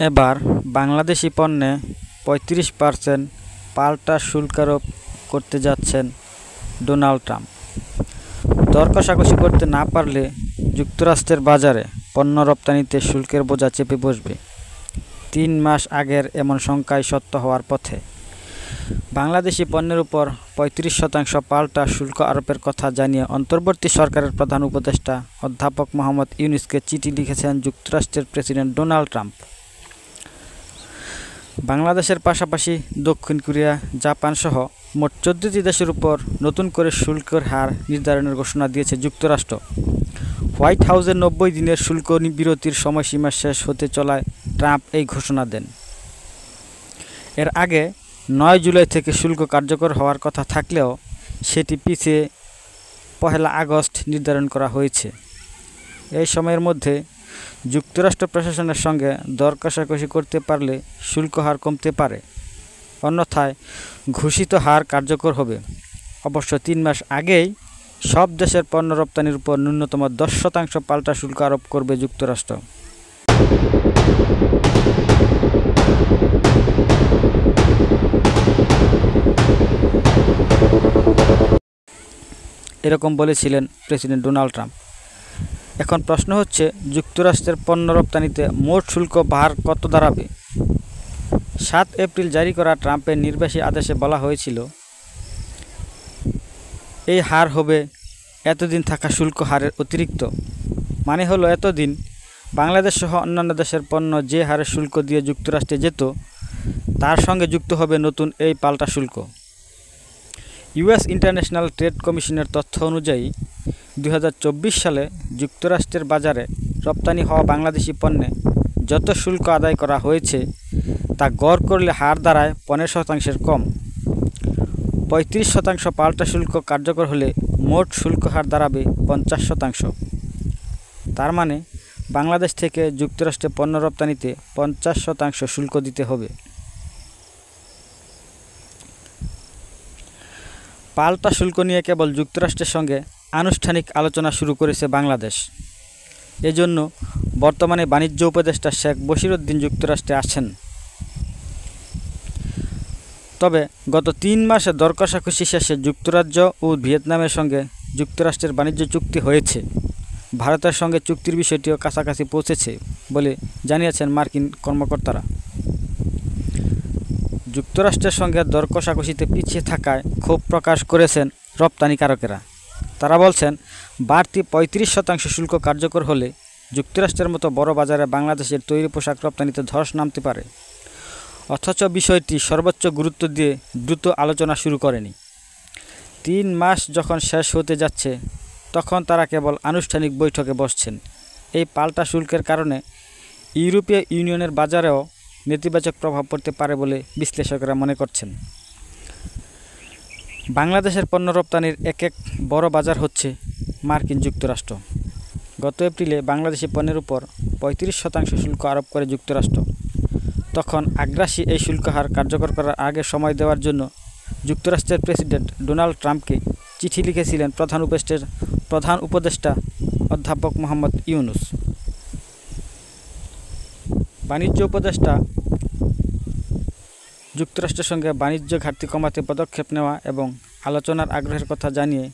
এবার বাংলাদেশি পণ্যে ৩৫% পাল্টা শুল্ক আরোপ করতে যাচ্ছেন ডোনাল্ড ট্রাম্প। দর কষাকষি করতে না পারলে যুক্তরাষ্ট্রের বাজারে পণ্য রপ্তানিতে শুল্কের বোঝা চেপে বসবে। ৩ মাস আগের এমন শঙ্কাই সত্য হওয়ার পথে। বাংলাদেশি পণ্যের উপর ৩৫% পাল্টা শুল্ক আরোপের কথা জানিয়ে অন্তর্বর্তী সরকারের প্রধান উপদেষ্টা অধ্যাপক মোহাম্মদ ইউনূসকে চিঠি লিখেছেন যুক্তরাষ্ট্রের প্রেসিডেন্ট ডোনাল্ড ট্রাম্প। বাংলাদেশের পাশাপাশি দক্ষিণ কোরিয়া, জাপান সহ মোট ১৪টি দেশের উপর নতুন করে শুল্কের হার নির্ধারণের ঘোষণা দিয়েছে যুক্তরাষ্ট্র। হোয়াইট হাউসের ৯০ দিনের শুল্ক বিরতির সময়সীমা শেষ হতে চলায় ট্রাম্প এই ঘোষণা দেন। এর আগে ৯ জুলাই থেকে শুল্ক কার্যকর হওয়ার কথা থাকলেও সেটি পিছিয়ে ১ আগস্ট নির্ধারণ করা হয়েছে। এই সময়ের মধ্যে যুক্তরাষ্ট্র প্রশাসনের সঙ্গে দর কষাকষি করতে পারলে শুল্ক হার কমতে পারে, অন্যথায় ঘোষিত হার কার্যকর হবে। অবশ্য ৩ মাস আগেই সব দেশের পণ্য রপ্তানির উপর ন্যূনতম ১০% পাল্টা শুল্ক আরোপ করবে যুক্তরাষ্ট্র। এরকম বলেছিলেন প্রেসিডেন্ট ডোনাল্ড ট্রাম্প। এখন প্রশ্ন হচ্ছে, যুক্তরাষ্ট্রের পণ্য রপ্তানিতে মোট শুল্ক হার কত দাঁড়াবে? ৭ এপ্রিল জারি করা ট্রাম্পের নির্বাহী আদেশে বলা হয়েছিল, এই হার হবে এতদিন থাকা শুল্ক হারের অতিরিক্ত। মানে হলো, এতদিন বাংলাদেশ সহ অন্যান্য দেশের পণ্য যে হারে শুল্ক দিয়ে যুক্তরাষ্ট্রে যেত, তার সঙ্গে যুক্ত হবে নতুন এই পাল্টা শুল্ক। ইউএস ইন্টারন্যাশনাল ট্রেড কমিশনের তথ্য অনুযায়ী ২০২৪ সালে যুক্তরাষ্ট্রের বাজারে রপ্তানি হওয়া বাংলাদেশি পণ্যে যত শুল্ক আদায় করা হয়েছে তা গড় করলে হার দাঁড়ায় ১৫% কম। ৩৫% পাল্টা শুল্ক কার্যকর হলে মোট শুল্ক হার দাঁড়াবে ৫০%। তার মানে বাংলাদেশ থেকে যুক্তরাষ্ট্রে পণ্য রপ্তানিতে ৫০% শুল্ক দিতে হবে। পাল্টা শুল্ক নিয়ে কেবল যুক্তরাষ্ট্রের সঙ্গে আনুষ্ঠানিক আলোচনা শুরু করেছে বাংলাদেশ। এজন্য বর্তমানে বাণিজ্য উপদেষ্টা শেখ বশিরউদ্দিন যুক্তরাষ্ট্রে আছেন। তবে গত ৩ মাসে দর কষাকষি শেষে যুক্তরাজ্য ও ভিয়েতনামের সঙ্গে যুক্তরাষ্ট্রের বাণিজ্য চুক্তি হয়েছে। ভারতের সঙ্গে চুক্তির বিষয়টিও কাছাকাছি পৌঁছেছে বলে জানিয়েছেন মার্কিন কর্মকর্তারা। যুক্তরাষ্ট্রের সঙ্গে দর কষাকষিতে পিছিয়ে থাকায় ক্ষোভ প্রকাশ করেছেন রপ্তানিকারকেরা। তারা বলছেন, বাড়তি ৩৫% শুল্ক কার্যকর হলে যুক্তরাষ্ট্রের মতো বড় বাজারে বাংলাদেশের তৈরি পোশাক রপ্তানিতে ধস নামতে পারে। অথচ বিষয়টি সর্বোচ্চ গুরুত্ব দিয়ে দ্রুত আলোচনা শুরু করেনি। ৩ মাস যখন শেষ হতে যাচ্ছে, তখন তারা কেবল আনুষ্ঠানিক বৈঠকে বসছেন। এই পাল্টা শুল্কের কারণে ইউরোপীয় ইউনিয়নের বাজারেও নেতিবাচক প্রভাব পড়তে পারে বলে বিশ্লেষকেরা মনে করছেন। বাংলাদেশের পণ্য রপ্তানির এক বড় বাজার হচ্ছে মার্কিন যুক্তরাষ্ট্র। গত এপ্রিলে বাংলাদেশি পণ্যের উপর ৩৫% শুল্ক আরোপ করে যুক্তরাষ্ট্র। তখন আগ্রাসী এই শুল্ক হার কার্যকর করার আগে সময় দেওয়ার জন্য যুক্তরাষ্ট্রের প্রেসিডেন্ট ডোনাল্ড ট্রাম্পকে চিঠি লিখেছিলেন প্রধান উপদেষ্টা অধ্যাপক মোহাম্মদ ইউনূস। বাণিজ্য উপদেষ্টা যুক্তরাষ্ট্রের সঙ্গে বাণিজ্য ঘাটতি কমাতে পদক্ষেপ নেওয়া এবং আলোচনার আগ্রহের কথা জানিয়ে